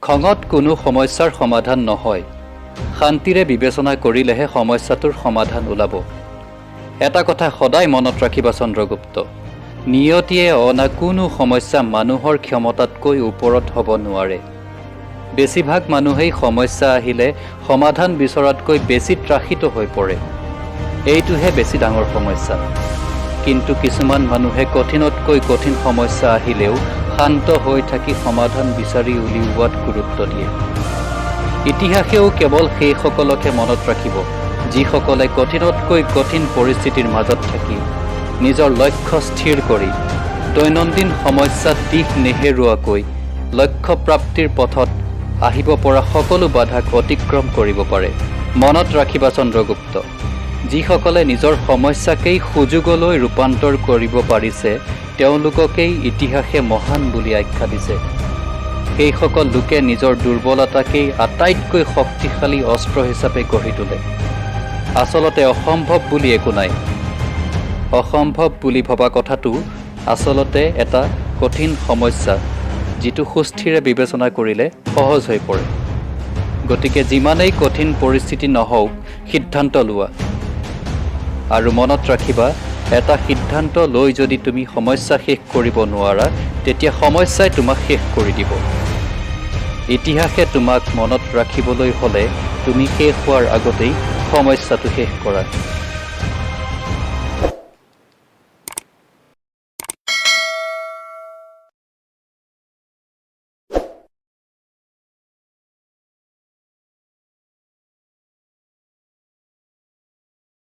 খঙত কোনো সমস্যাৰ সমাধান নহয়। শান্তিৰে বিবেচনা কৰিলেহে সমস্যাটোৰ সমাধান ওলাব। এটা কথা সদায় মনত ৰাখিবা চন্দ্ৰগুপ্ত, নিয়তিয়ে অনা কোনো সমস্যা মানুহৰ ক্ষমতাতকৈ ওপৰত হ'ব নোৱাৰে। বেছিভাগ মানুহেই সমস্যা আহিলে সমাধান বিচৰাতকৈ বেছি ত্ৰাসিত হৈ পৰে। এইটোহে বেছি ডাঙৰ সমস্যা। কিন্তু কিছুমান মানুহে কঠিনতকৈ কঠিন সমস্যা আহিলেও শান্ত হৈ থাকি সমাধান বিচাৰি উলিওৱাত গুৰুত্ব দিয়ে। ইতিহাসেও কেৱল সেইসকলকে মনত ৰাখিব যিসকলে কঠিনতকৈ কঠিন পৰিস্থিতিৰ মাজত থাকি নিজৰ লক্ষ্য স্থিৰ কৰি দৈনন্দিন সমস্যাত দিশ নেহেৰুৱাকৈ লক্ষ্য প্ৰাপ্তিৰ পথত আহিব পৰা সকলো বাধাক অতিক্ৰম কৰিব পাৰে। মনত ৰাখিবা চন্দ্ৰগুপ্ত, যিসকলে নিজৰ সমস্যাকেই সুযোগলৈ ৰূপান্তৰ কৰিব পাৰিছে তেওঁলোককেই ইতিহাসে মহান বুলি আখ্যা দিছে। সেইসকল লোকে নিজৰ দুৰ্বলতাকেই আটাইতকৈ শক্তিশালী অস্ত্ৰ হিচাপে গঢ়ি তোলে। আচলতে অসম্ভৱ বুলি একো নাই। অসম্ভৱ বুলি ভবা কথাটো আচলতে এটা কঠিন সমস্যা যিটো সুস্থিৰে বিবেচনা কৰিলে সহজ হৈ পৰে। গতিকে যিমানেই কঠিন পৰিস্থিতি নহওক সিদ্ধান্ত লোৱা। আৰু মনত ৰাখিবা, এটা সিদ্ধান্ত লৈ যদি তুমি সমস্যা শেষ কৰিব নোৱাৰা তেতিয়া সমস্যাই তোমাক শেষ কৰি দিব। ইতিহাসে তোমাক মনত ৰাখিবলৈ হ'লে তুমি শেষ হোৱাৰ আগতেই সমস্যাটো শেষ কৰা।